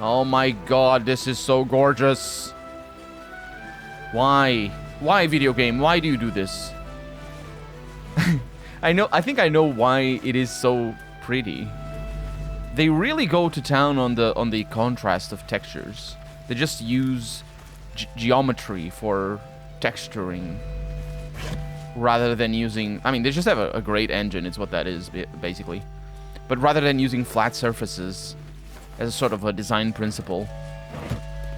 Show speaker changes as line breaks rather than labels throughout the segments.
Oh my god, this is so gorgeous. Why? Why, video game? Why do you do this? I think I know why it is so pretty. They really go to town on the contrast of textures. They just use geometry for texturing rather than using... I mean, they just have a great engine, it's what that is, basically. But rather than using flat surfaces as a sort of a design principle,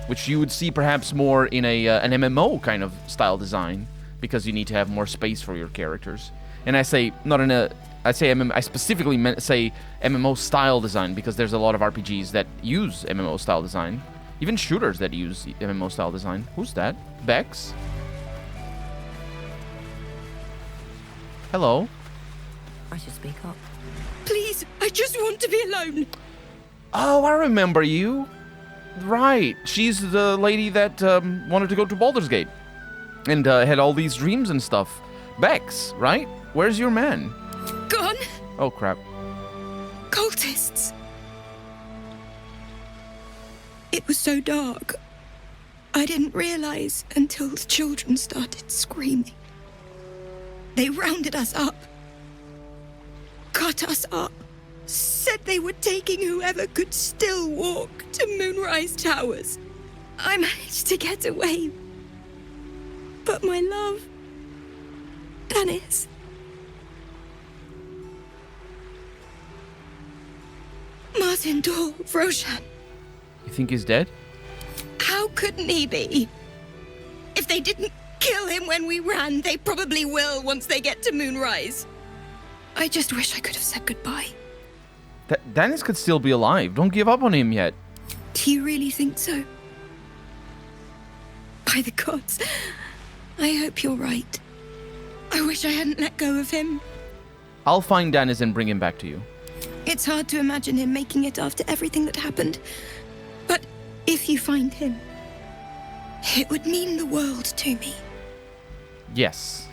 which you would see perhaps more in an MMO kind of style design, because you need to have more space for your characters. And I say, not in a... I specifically say MMO style design, because there's a lot of RPGs that use MMO style design. Even shooters that use MMO style design. Who's that? Bex? Hello?
I should speak up.
Please, I just want to be alone.
Oh, I remember you. Right. She's the lady that wanted to go to Baldur's Gate. And had all these dreams and stuff. Bex, right? Where's your man?
Gone.
Oh, crap.
Cultists. It was so dark. I didn't realize until the children started screaming. They rounded us up. Cut us up. Said they were taking whoever could still walk to Moonrise Towers. I managed to get away. But my love... Dennis... Martin Dor, Roshan.
You think he's dead?
How couldn't he be? If they didn't kill him when we ran, they probably will once they get to Moonrise. I just wish I could have said goodbye.
Dennis could still be alive. Don't give up on him yet.
Do you really think so? By the gods, I hope you're right. I wish I hadn't let go of him.
I'll find Dennis and bring him back to you.
It's hard to imagine him making it after everything that happened. But if you find him, it would mean the world to me.
Yes.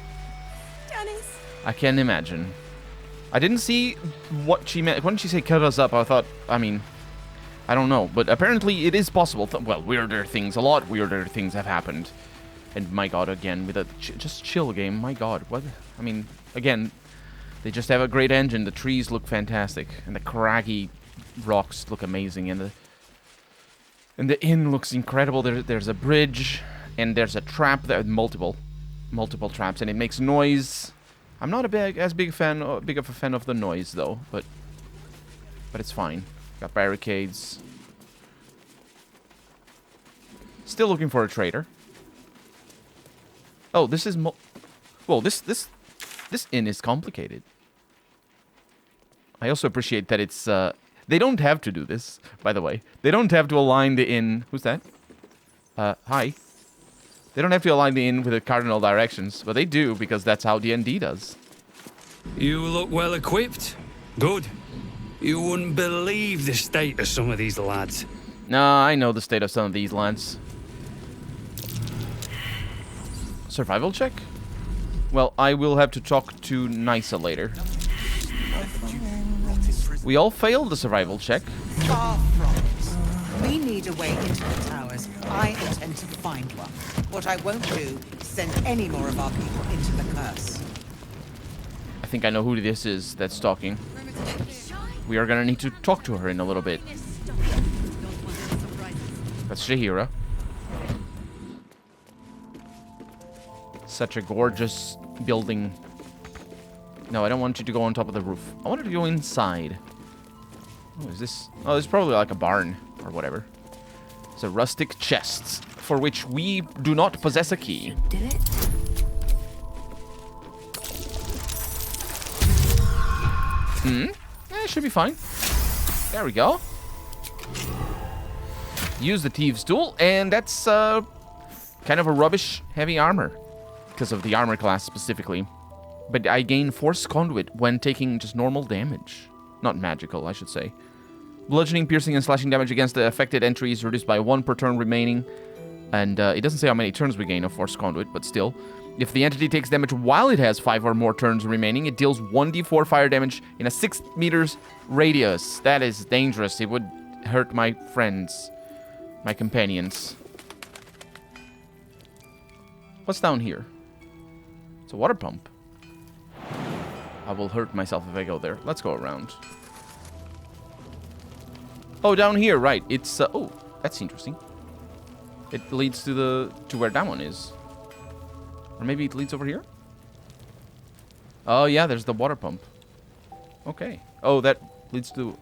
Dennis.
I can imagine. I didn't see what she meant. When she said cut us up, I thought, I mean, I don't know. But apparently it is possible. Well, a lot weirder things have happened. And my god, again, with a just chill game. My god, what? I mean, again, they just have a great engine. The trees look fantastic. And the craggy rocks look amazing. And the inn looks incredible. There's a bridge. And there's a trap. There are multiple traps. And it makes noise. I'm not as big of a fan of the noise, though. But it's fine. Got barricades. Still looking for a trader. Oh, this is well, this inn is complicated. I also appreciate that it's they don't have to do this, by the way. They don't have to align the inn. Who's that? Hi. They don't have to align the inn with the cardinal directions, but they do because that's how D&D does.
You look well equipped. Good. You wouldn't believe the state of some of these lads.
No, I know the state of some of these lads. Survival check? Well, I will have to talk to Nysa later. We all failed the survival check.
Far from it. We need a way into the towers. I intend to find one. What I won't do is send any more of our people into the curse.
I think I know who this is that's talking. We are gonna need to talk to her in a little bit. That's Shahira. Such a gorgeous building. No, I don't want you to go on top of the roof. I wanted to go inside. Oh, is this? Oh, this is probably like a barn or whatever. It's a rustic chest for which we do not possess a key.
Do it.
Yeah, it should be fine. There we go. Use the thieves' tool, and that's kind of a rubbish heavy armor because of the armor class specifically. But I gain force conduit when taking just normal damage. Not magical, I should say. Bludgeoning, piercing, and slashing damage against the affected entry is reduced by 1 per turn remaining. And it doesn't say how many turns we gain of force conduit, but still. If the entity takes damage while it has 5 or more turns remaining, it deals 1d4 fire damage in a 6 meters radius. That is dangerous. It would hurt my friends. my companions. What's down here? It's a water pump. I will hurt myself if I go there. Let's go around. Oh, down here, right. It's, oh, that's interesting. It leads to where that one is. Or maybe it leads over here? Oh, yeah, there's the water pump. Okay. Oh, that leads to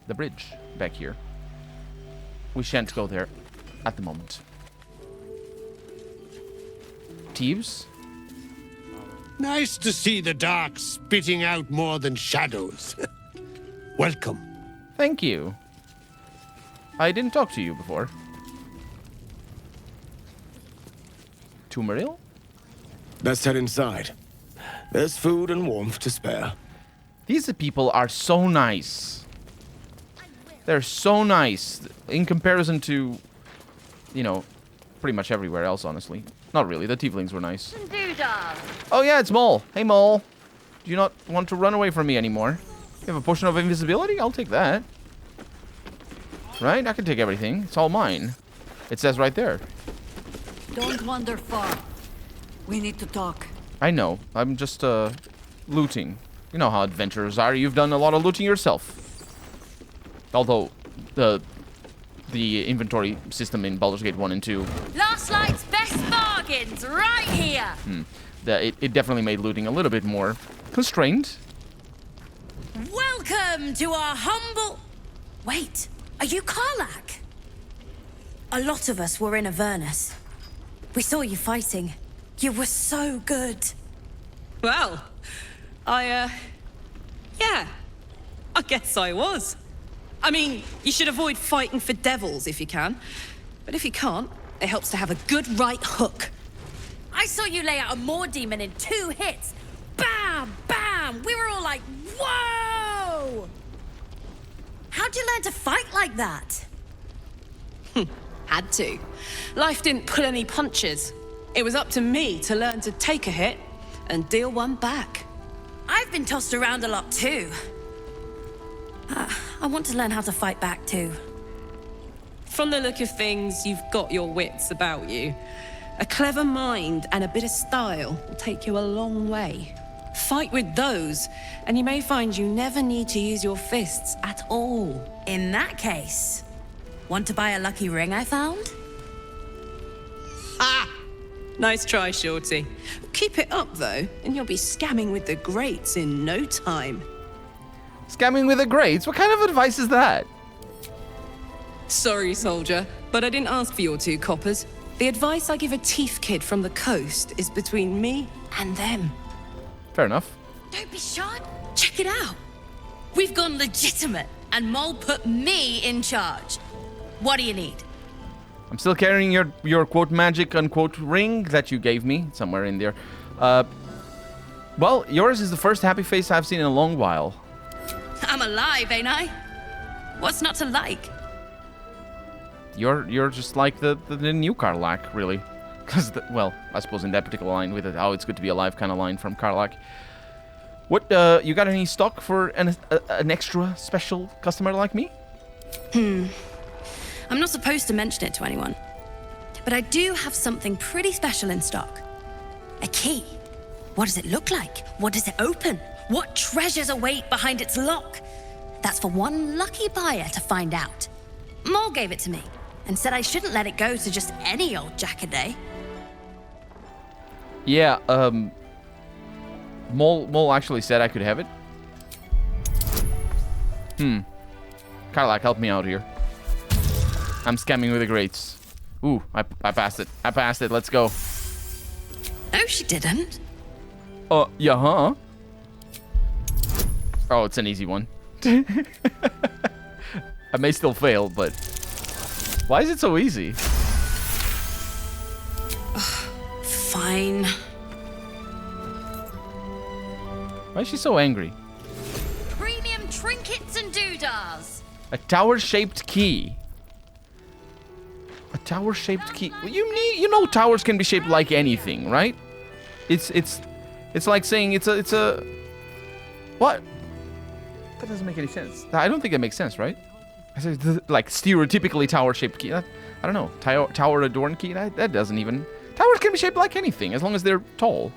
the bridge back here. We shan't go there at the moment. Teeves?
Nice to see the dark spitting out more than shadows. Welcome.
Thank you. I didn't talk to you before. Tumaril?
Let's head inside. There's food and warmth to spare.
These people are so nice. They're so nice in comparison to, you know, pretty much everywhere else, honestly. Not really. The tieflings were nice. Oh, yeah, it's Mole. Hey, Mole. Do you not want to run away from me anymore? You have a potion of invisibility? I'll take that. Right? I can take everything. It's all mine. It says right there.
Don't wander far. We need to talk.
I know. I'm just, looting. You know how adventurers are. You've done a lot of looting yourself. Although, the inventory system in Baldur's Gate 1 and 2...
Last night's best bargains, right here!
It definitely made looting a little bit more constrained.
Welcome to our humble...
Wait, are you Karlak? A lot of us were in Avernus. We saw you fighting. You were so good.
Well, yeah, I guess I was. I mean, you should avoid fighting for devils if you can. But if you can't, it helps to have a good right hook.
I saw you lay out a Moor demon in 2 hits. Bam! Bam! We were all like, whoa!
How'd you learn to fight like that?
Had to. Life didn't pull any punches. It was up to me to learn to take a hit and deal one back.
I've been tossed around a lot too. I want to learn how to fight back too.
From the look of things, you've got your wits about you. A clever mind and a bit of style will take you a long way. Fight with those, and you may find you never need to use your fists at all.
In that case, want to buy a lucky ring I found?
Ha! Nice try, Shorty. Keep it up, though, and you'll be scamming with the greats in no time.
Scamming with the greats? What kind of advice is that?
Sorry, soldier, but I didn't ask for your 2 coppers. The advice I give a thief kid from the coast is between me and them.
Fair enough.
Don't be shy. Check it out. We've gone legitimate, and Mole put me in charge. What do you need?
I'm still carrying your quote magic unquote ring that you gave me somewhere in there. Well, yours is the first happy face I've seen in a long while.
I'm alive, ain't I? What's not to like?
You're just like the new Karlak, really. Because, well, I suppose in that particular line with it, oh, it's good to be alive kind of line from Karlak. What, you got any stock for an extra special customer like me?
I'm not supposed to mention it to anyone, but I do have something pretty special in stock. A key. What does it look like? What does it open? What treasures await behind its lock? That's for one lucky buyer to find out. Mole gave it to me and said I shouldn't let it go to just any old jackaday.
Yeah, Mole actually said I could have it. Karlak, help me out here. I'm scamming with the greats. Ooh, I passed it. I passed it. Let's go.
No, she didn't.
Yeah, huh? Oh, it's an easy one. I may still fail, but... Why is it so easy?
Fine.
Why is she so angry?
Premium trinkets and doodahs.
A tower-shaped key. A tower-shaped key. Well, you know towers can be shaped like anything, right? It's like saying it's a what? That doesn't make any sense. I don't think that makes sense, right? I said, like, stereotypically tower-shaped key. I don't know. Tower-adorned key? That doesn't even... Towers can be shaped like anything, as long as they're tall.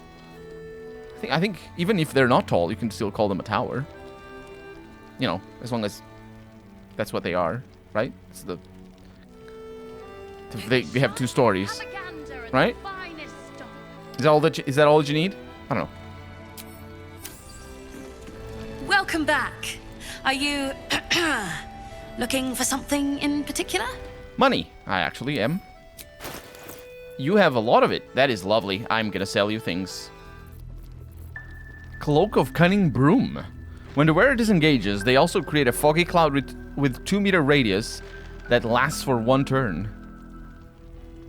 I think even if they're not tall, you can still call them a tower. You know, as long as that's what they are, right? It's they have 2 stories, right? Is that all that you need? I don't know.
Welcome back. Are you looking for something in particular?
Money. I actually am. You have a lot of it. That is lovely. I'm gonna sell you things. Cloak of Cunning Broom. When the wearer disengages, they also create a foggy cloud with 2-meter radius that lasts for 1 turn.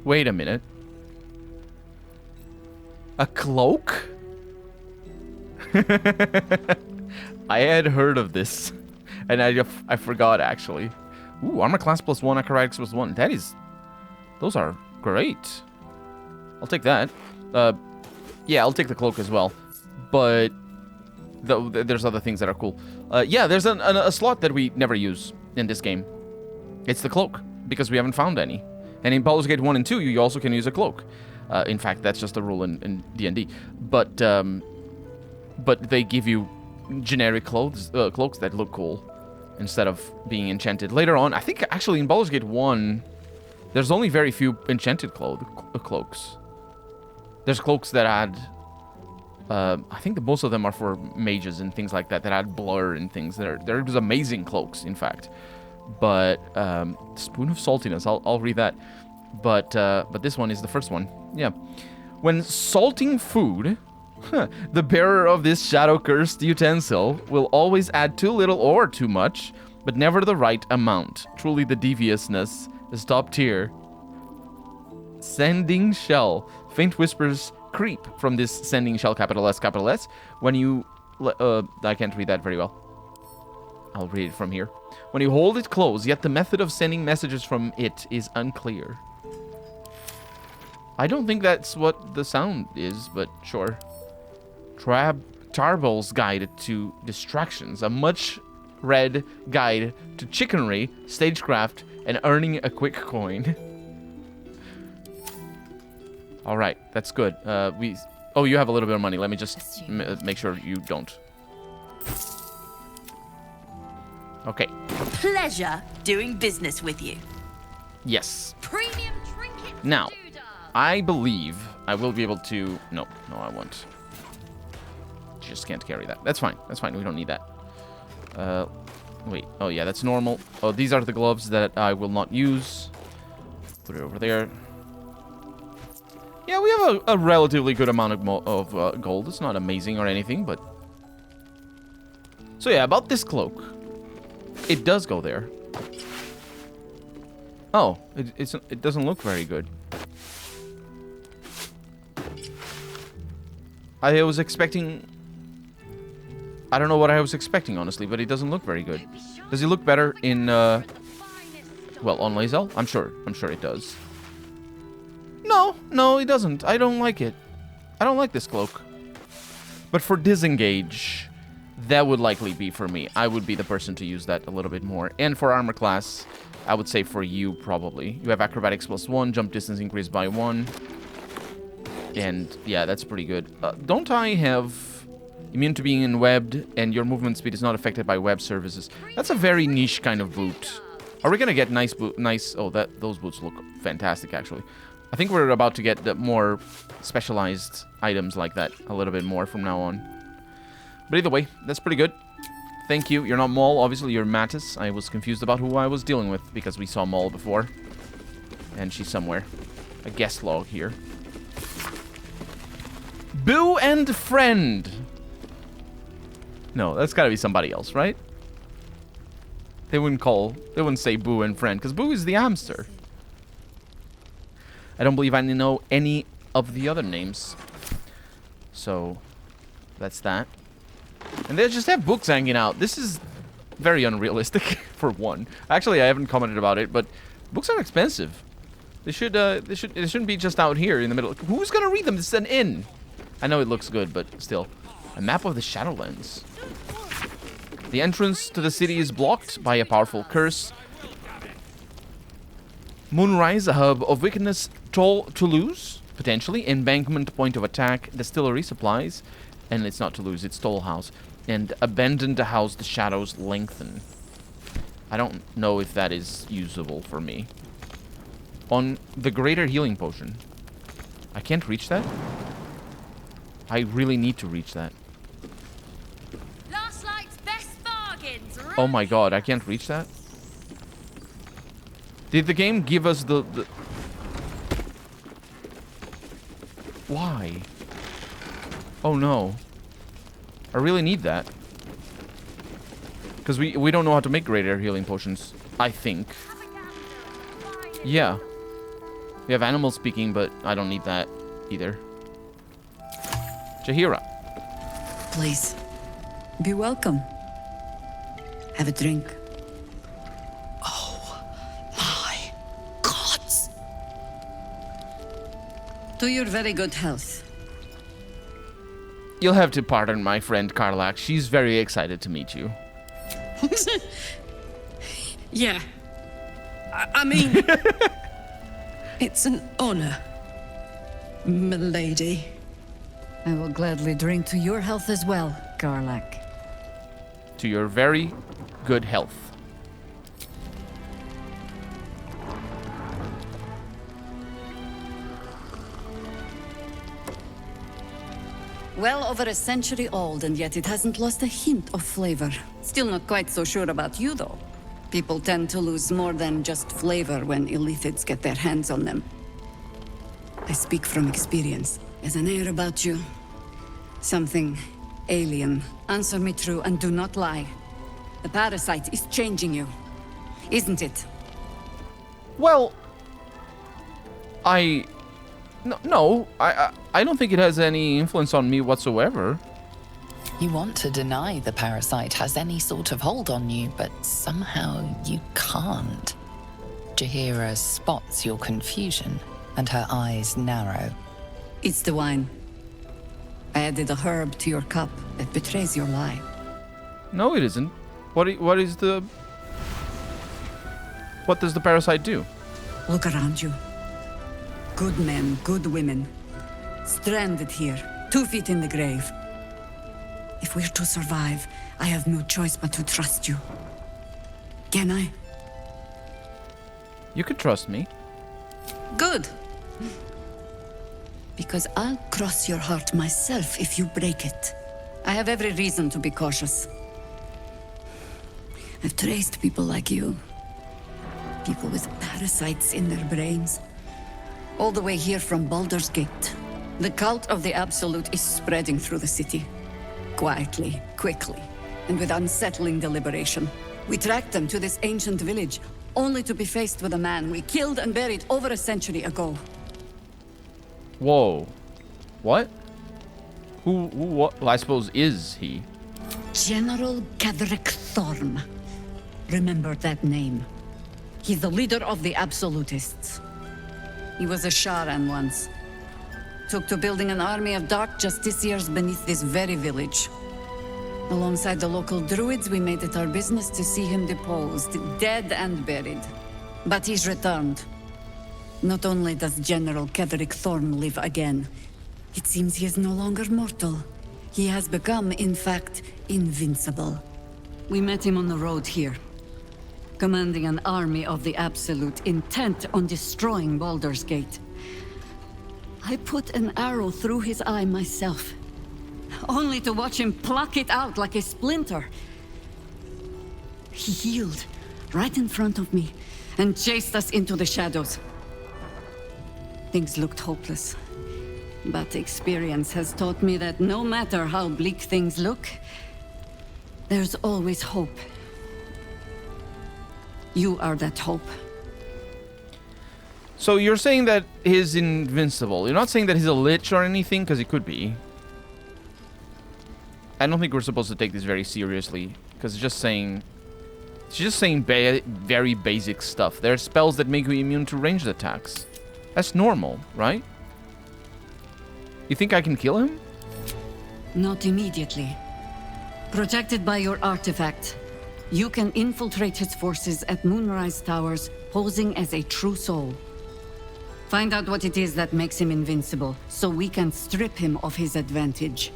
Wait a minute. A cloak? I had heard of this, and I forgot, actually. Ooh, armor class +1, acrobatics +1. Those are great. I'll take that. Yeah, I'll take the cloak as well. But there's other things that are cool. Yeah, there's a slot that we never use in this game. It's the cloak, because we haven't found any. And in Baldur's Gate 1 and 2, you also can use a cloak. In fact, that's just a rule in D&D. But they give you generic cloaks that look cool instead of being enchanted. Later on, I think actually in Baldur's Gate 1, there's only very few enchanted cloaks. There's cloaks that add... I think that most of them are for mages and things like that add blur and things. They're just amazing cloaks, in fact. But Spoon of Saltiness, I'll read that. But this one is the first one. Yeah. When salting food, the bearer of this shadow-cursed utensil will always add too little or too much, but never the right amount. Truly the deviousness is top tier. Sending shell. Faint whispers creep from this sending shell, capital S, when you... I can't read that very well. I'll read it from here. When you hold it close, yet the method of sending messages from it is unclear. I don't think that's what the sound is, but sure. Tarbol's Guide to Distractions, a much-read guide to chickenry, stagecraft, and earning a quick coin. All right, that's good. Oh, you have a little bit of money. Let me just make sure you don't. Okay.
Pleasure doing business with you.
Yes.
Premium trinket.
Now, I believe I will be able to... No, I won't. Just can't carry that. That's fine. That's fine. We don't need that. Wait. Oh, yeah, that's normal. Oh, these are the gloves that I will not use. Put it over there. Yeah, we have a relatively good amount of gold. It's not amazing or anything, but... So, yeah, about this cloak. It does go there. Oh, it doesn't look very good. I was expecting... I don't know what I was expecting, honestly, but it doesn't look very good. Does it look better in, well, on Lae'zel? I'm sure it does. No, it doesn't. I don't like it. I don't like this cloak. But for disengage, that would likely be for me. I would be the person to use that a little bit more. And for armor class, I would say for you, probably. You have acrobatics +1, jump distance increased by 1. And, yeah, that's pretty good. Don't I have immune to being enwebbed, and your movement speed is not affected by web services? That's a very niche kind of boot. Are we gonna get nice oh, those boots look fantastic, actually. I think we're about to get the more specialized items like that a little bit more from now on. But either way, that's pretty good. Thank you. You're not Maul, obviously, you're Mattis. I was confused about who I was dealing with, because we saw Maul before. And she's somewhere. A guest log here. Boo and friend. No, that's gotta be somebody else, right? They wouldn't say Boo and friend, because Boo is the hamster. I don't believe I know any of the other names. So, that's that. And they just have books hanging out. This is very unrealistic, for one. Actually, I haven't commented about it, but books are expensive. They shouldn't be just out here in the middle. Who's gonna read them? This is an inn. I know it looks good, but still. A map of the Shadowlands. The entrance to the city is blocked by a powerful curse. Moonrise, a hub of wickedness, toll to lose, potentially. Embankment, point of attack, distillery, supplies. And it's not to lose, it's Toll House. And abandoned house, the shadows lengthen. I don't know if that is usable for me. On the greater healing potion. I can't reach that? I really need to reach that.
Last night's best bargains.
Oh my god, I can't reach that? Did the game give us the... Why? Oh no. I really need that. Because we don't know how to make greater healing potions, I think. Yeah. We have animals speaking, but I don't need that either. Jahira.
Please, be welcome. Have a drink.
Oh, my gods.
To your very good health.
You'll have to pardon my friend Karlak. She's very excited to meet you.
Yeah. I mean, it's an honor, milady.
I will gladly drink to your health as well, Karlak.
To your very good health.
Well over a century old, and yet it hasn't lost a hint of flavor. Still not quite so sure about you, though. People tend to lose more than just flavor when illithids get their hands on them. I speak from experience. There's an air about you. Something alien. Answer me true and do not lie. The parasite is changing you, isn't it?
Well, No, I don't think it has any influence on me whatsoever.
You want to deny the parasite has any sort of hold on you, but somehow you can't. Jahira spots your confusion, and her eyes narrow.
It's the wine. I added a herb to your cup that betrays your lie.
No, it isn't. What does the parasite do?
Look around you. Good men, good women. Stranded here, 2 feet in the grave. If we're to survive, I have no choice but to trust you. Can I?
You can trust me.
Good. Because I'll cross your heart myself if you break it. I have every reason to be cautious. I've traced people like you. People with parasites in their brains. All the way here from Baldur's Gate. The cult of the Absolute is spreading through the city. Quietly, quickly, and with unsettling deliberation. We tracked them to this ancient village, only to be faced with a man we killed and buried over a century ago.
Whoa. What? What? Well, I suppose is he?
General Ketherick Thorm. Remember that name. He's the leader of the Absolutists. He was a Sharan once. Took to building an army of dark justiciars beneath this very village. Alongside the local druids, we made it our business to see him deposed, dead and buried. But he's returned. Not only does General Ketherick Thorm live again, it seems he is no longer mortal. He has become, in fact, invincible. We met him on the road here, commanding an army of the Absolute, intent on destroying Baldur's Gate. I put an arrow through his eye myself, only to watch him pluck it out like a splinter. He healed right in front of me and chased us into the shadows. Things looked hopeless, but experience has taught me that no matter how bleak things look, there's always hope. You are that hope.
So you're saying that he's invincible. You're not saying that he's a lich or anything, because he could be. I don't think we're supposed to take this very seriously, because it's just saying very basic stuff. There are spells that make you immune to ranged attacks. That's normal, right? You think I can kill him?
Not immediately. Protected by your artifact, You can infiltrate his forces at Moonrise Towers, posing as a true soul. Find out what it is that makes him invincible, so we can strip him of his advantage.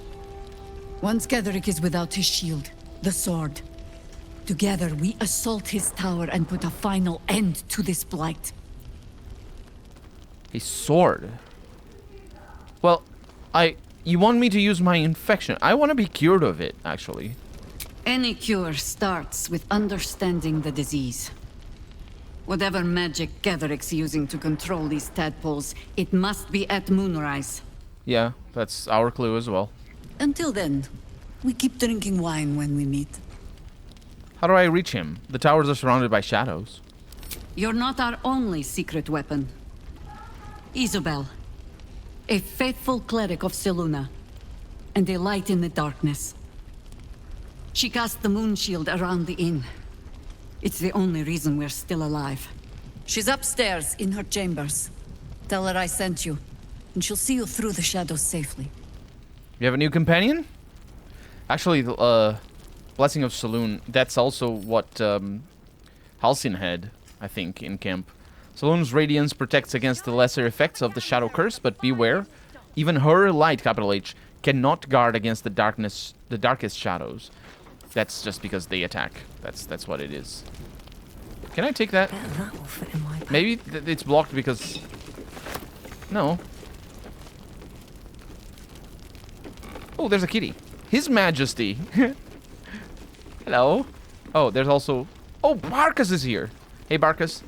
Once Gedrick is without his shield, the sword, together we assault his tower and put a final end to this blight.
His sword? Well, you want me to use my infection? I want to be cured of it, actually.
Any cure starts with understanding the disease. Whatever magic Gedrick's using to control these tadpoles, it must be at Moonrise.
Yeah, that's our clue as well.
Until then, we keep drinking wine when we meet.
How do I reach him? The towers are surrounded by shadows.
You're not our only secret weapon. Isabel, a faithful cleric of Selûne, and a light in the darkness. She cast the moon shield around the inn. It's the only reason we're still alive. She's upstairs in her chambers. Tell her I sent you, and she'll see you through the shadows safely.
You have a new companion? Actually, Blessing of Selûne, that's also what Halcyon had, I think, in camp. Selûne's radiance protects against the lesser effects of the Shadow Curse, but beware, even her light, capital H, cannot guard against the darkest shadows. That's just because they attack. That's what it is. Can I take that?
That will fit in my bag.
Maybe it's blocked because... No. Oh, there's a kitty. His Majesty. Hello. Oh, there's also... Oh, Barcus is here. Hey, Barcus.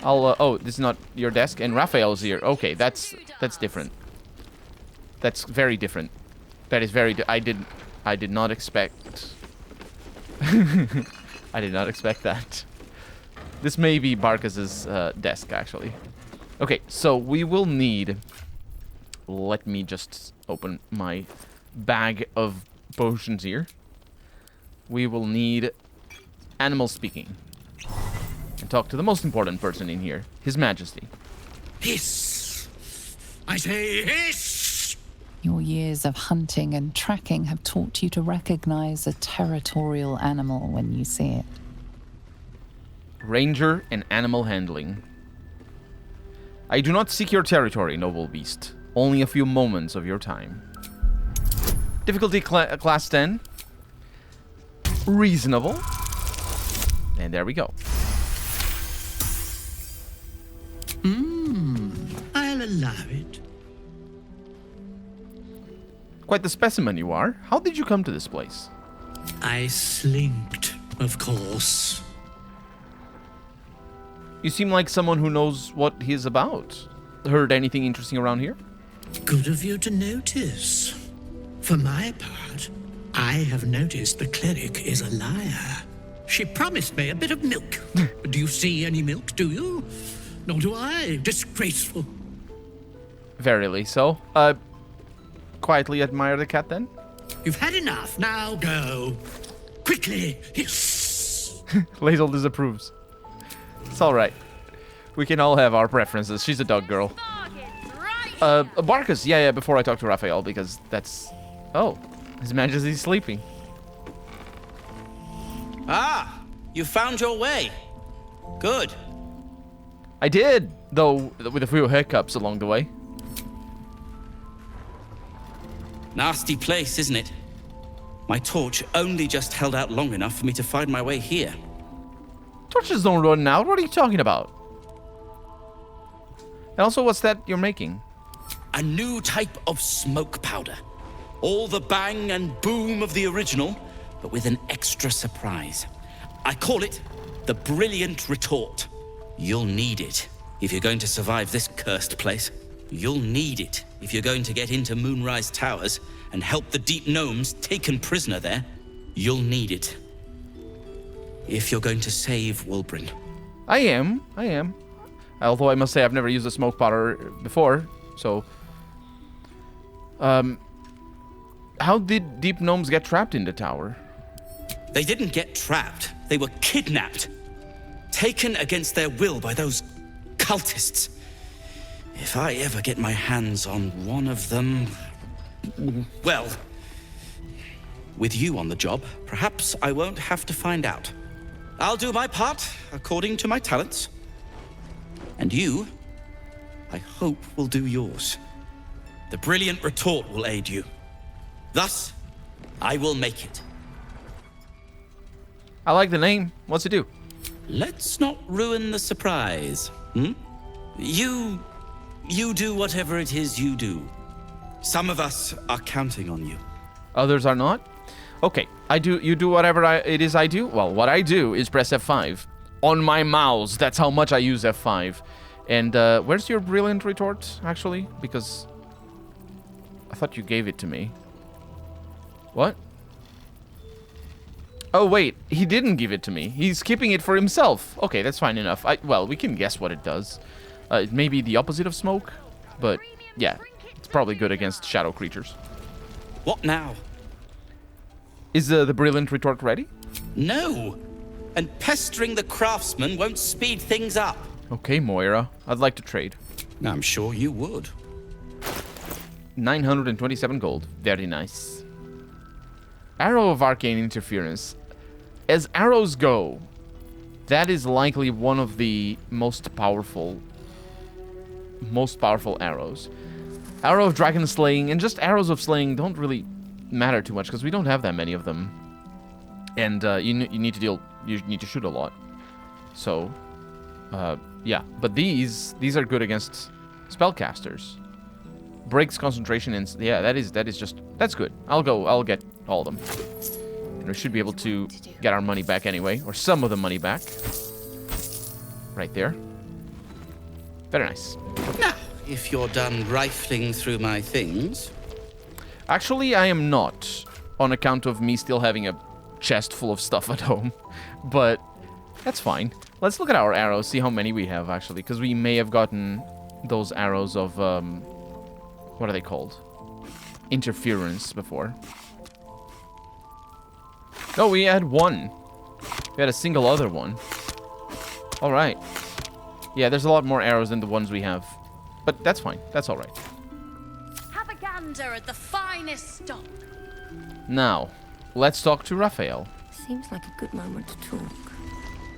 Oh, this is not your desk. And Raphael's here. Okay, that's different. That's very different. That is very... I did not expect... I did not expect that. This may be Barcus's desk, actually. Okay, so we will need... Let me just open my bag of potions here. We will need animal speaking. And talk to the most important person in here, His Majesty.
Hiss! I say hiss!
Your years of hunting and tracking have taught you to recognize a territorial animal when you see it.
Ranger and animal handling. I do not seek your territory, noble beast. Only a few moments of your time. Difficulty class 10. Reasonable. And there we go.
I'll allow it.
Quite the specimen you are. How did you come to this place?
I slinked, of course.
You seem like someone who knows what he is about. Heard anything interesting around here?
Good of you to notice. For my part, I have noticed the cleric is a liar. She promised me a bit of milk. Do you see any milk, do you? Nor do I. Disgraceful.
Verily so. Quietly admire the cat then?
You've had enough. Now go. Quickly. Hiss.
Lae'zel disapproves. It's alright. We can all have our preferences. She's a dog girl. Barcus, yeah, before I talk to Raphael, because that's... Oh, His Majesty's sleeping.
Ah, you found your way. Good.
I did, though with a few hiccups along the way.
Nasty place, isn't it? My torch only just held out long enough for me to find my way here.
Torches don't run out. What are you talking about? And also, what's that you're making?
A new type of smoke powder. All the bang and boom of the original, but with an extra surprise. I call it the Brilliant Retort. You'll need it if you're going to survive this cursed place. You'll need it if you're going to get into Moonrise Towers and help the Deep Gnomes taken prisoner there. You'll need it if you're going to save Wulbren.
I am. Although I must say I've never used a smoke powder before, so... How did Deep Gnomes get trapped in the tower?
They didn't get trapped. They were kidnapped. Taken against their will by those cultists. If I ever get my hands on one of them... Well, with you on the job, perhaps I won't have to find out. I'll do my part according to my talents. And you, I hope, will do yours. The brilliant retort will aid you. Thus, I will make it.
I like the name. What's it do?
Let's not ruin the surprise. You do whatever it is you do. Some of us are counting on you.
Others are not? Okay, you do whatever it is I do? Well, what I do is press F5. On my mouse, that's how much I use F5. And where's your brilliant retort, actually? Because I thought you gave it to me. What? Oh, wait, he didn't give it to me. He's keeping it for himself. Okay, that's fine enough. Well, we can guess what it does. It may be the opposite of smoke, but yeah, it's probably good against shadow creatures.
What now?
Is the brilliant retort ready?
No, and pestering the craftsman won't speed things up.
Okay, Moira, I'd like to trade.
I'm sure you would.
927 gold, very nice. Arrow of Arcane Interference. As arrows go, that is likely one of the most powerful arrows. Arrow of Dragon Slaying and just arrows of slaying don't really matter too much because we don't have that many of them, and you need to shoot a lot. So, yeah. But these are good against spellcasters. Breaks concentration and yeah, that's good. I'll get all of them, and we should be able to get our money back anyway, or some of the money back. Right there. Very nice.
Now, if you're done rifling through my things.
Actually, I am not, on account of me still having a chest full of stuff at home. But that's fine. Let's look at our arrows, see how many we have, actually. Because we may have gotten those arrows of, what are they called? Interference before. No, we had one. We had a single other one. Alright. Yeah, there's a lot more arrows than the ones we have. But that's fine. That's alright.
Have a gander at the finest stock.
Now, let's talk to Raphael.
Seems like a good moment to talk.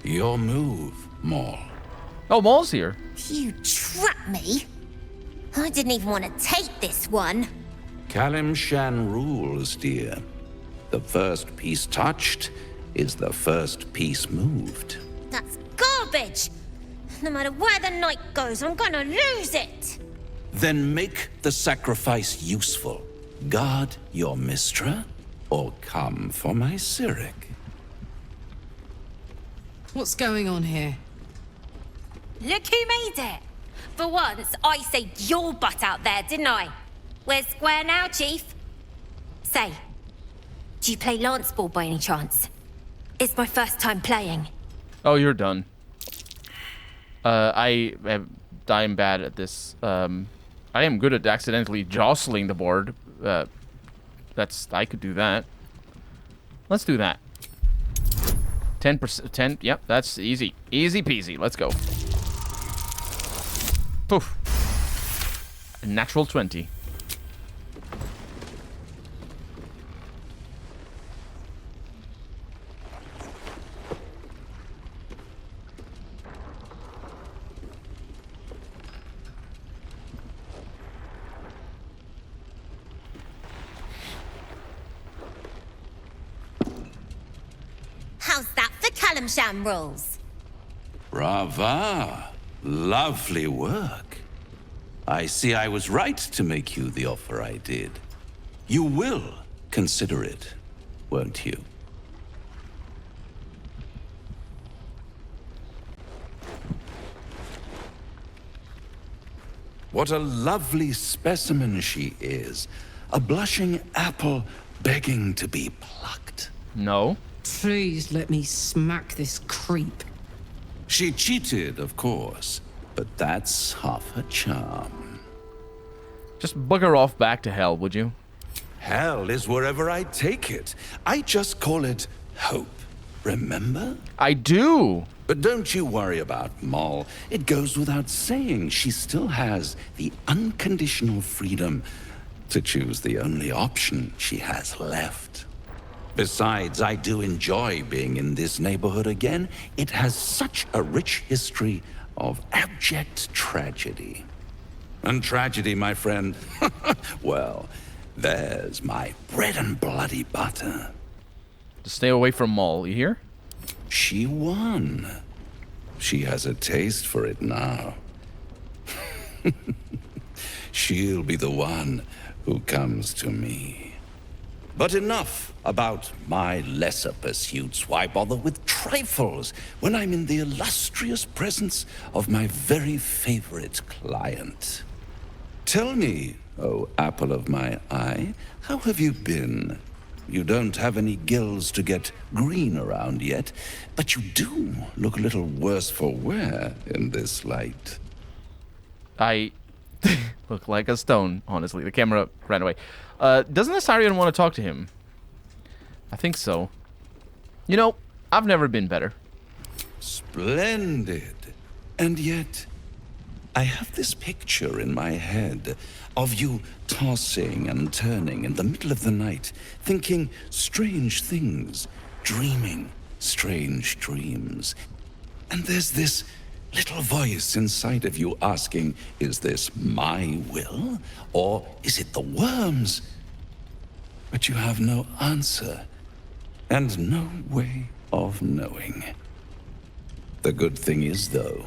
Your move, Maul.
Oh, Maul's here.
You trapped me? I didn't even want to take this one.
Kalimshan rules, dear. The first piece touched is the first piece moved.
That's garbage! No matter where the night goes, I'm gonna lose it!
Then make the sacrifice useful. Guard your Mistra, or come for my Cyric.
What's going on here?
Look who made it! For once, I saved your butt out there, didn't I? We're square now, Chief. Say, do you play lance ball by any chance? It's my first time playing.
Oh, you're done. I am bad at this. I am good at accidentally jostling the board. I could do that. Let's do that. 10%. 10. Yep, that's easy. Easy peasy. Let's go. Poof. A natural 20.
How's that for Kalimshan rules?
Brava. Lovely work. I see I was right to make you the offer I did. You will consider it, won't you? What a lovely specimen she is. A blushing apple begging to be plucked.
No.
Please let me smack this creep.
She cheated, of course, but that's half her charm.
Just bugger off back to hell, would you?
Hell is wherever I take it. I just call it hope. Remember?
I do.
But don't you worry about Moll. It goes without saying she still has the unconditional freedom to choose the only option she has left. Besides, I do enjoy being in this neighborhood again. It has such a rich history of abject tragedy. And tragedy, my friend, well, there's my bread and bloody butter.
Just stay away from Maul, you hear?
She won. She has a taste for it now. She'll be the one who comes to me. But enough about my lesser pursuits. Why bother with trifles when I'm in the illustrious presence of my very favorite client? Tell me, oh apple of my eye, how have you been? You don't have any gills to get green around yet, but you do look a little worse for wear in this light.
I look like a stone, honestly. The camera ran away. Doesn't Astarion want to talk to him? I think so. You know, I've never been better.
Splendid. And yet, I have this picture in my head of you tossing and turning in the middle of the night, thinking strange things, dreaming strange dreams. And there's this little voice inside of you asking, is this my will, or is it the worm's? But you have no answer, and no way of knowing. The good thing is, though,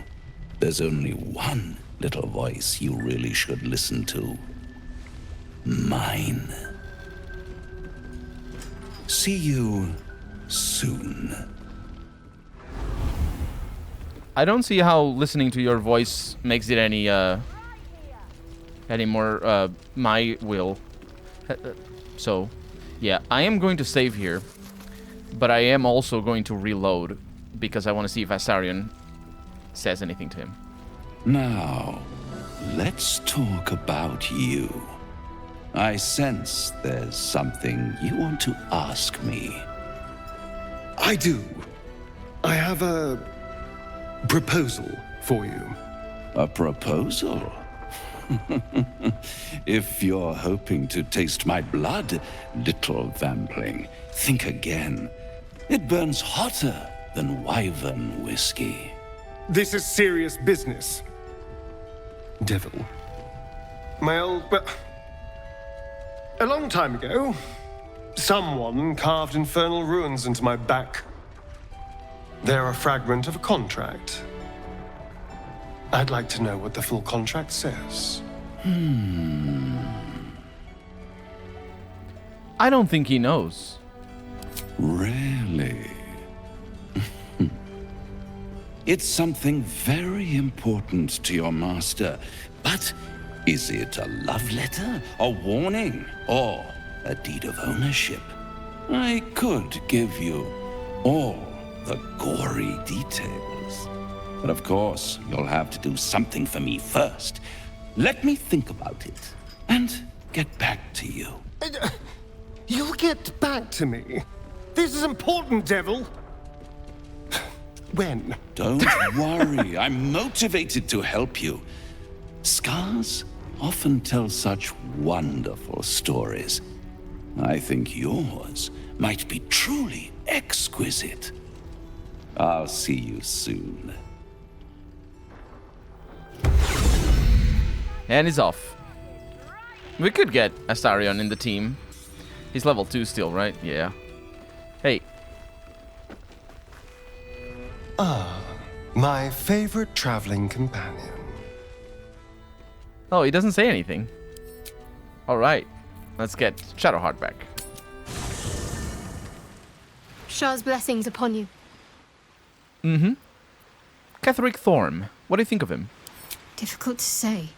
there's only one little voice you really should listen to. Mine. See you soon.
I don't see how listening to your voice makes it any more my will. So, yeah, I am going to save here, but I am also going to reload because I want to see if Astarion says anything to him.
Now, let's talk about you. I sense there's something you want to ask me.
I do. I have a proposal for you.
A proposal? If you're hoping to taste my blood, little vampling, think again. It burns hotter than wyvern whiskey.
This is serious business. Devil. A long time ago, someone carved infernal runes into my back. They're a fragment of a contract. I'd like to know what the full contract says.
I don't think he knows.
Really? It's something very important to your master, but is it a love letter, a warning, or a deed of ownership? I could give you all the gory details, but of course, you'll have to do something for me first. Let me think about it and get back to you.
You'll get back to me? This is important, Devil. When?
Don't worry, I'm motivated to help you. Scars often tell such wonderful stories. I think yours might be truly exquisite. I'll see you soon.
And he's off. We could get Astarion in the team. He's level 2 still, right? Yeah. Hey.
My favorite traveling companion.
Oh, he doesn't say anything. Alright. Let's get Shadowheart back.
Shah's blessings upon you.
Mm-hmm. Catherick Thorm. What do you think of him?
Difficult to say.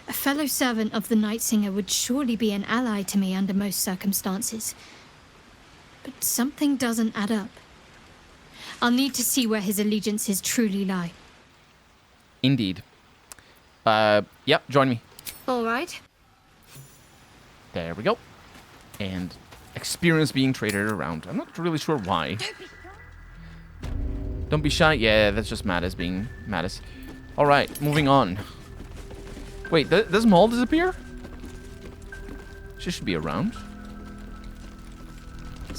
A fellow servant of the Night Singer would surely be an ally to me under most circumstances. But something doesn't add up. I'll need to see where his allegiances truly lie.
Indeed. Yep, join me.
All right.
There we go. And experience being traded around. I'm not really sure why. Don't be shy. Yeah, that's just Mattis being Mattis. Alright, moving on. Wait, does Maul disappear? She should be around.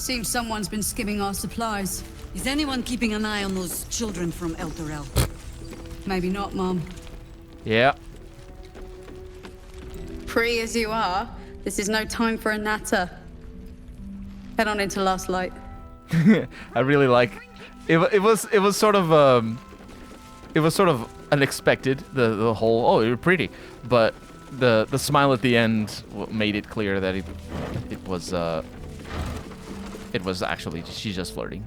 Seems someone's been skimming our supplies. Is anyone keeping an eye on those children from El Dorel? Maybe not, Mom.
Yeah.
Free as you are, this is no time for a natter. Head on into Last Light.
I really like it was sort of unexpected, the whole, oh, you're pretty, but the smile at the end made it clear that it was actually she's just flirting.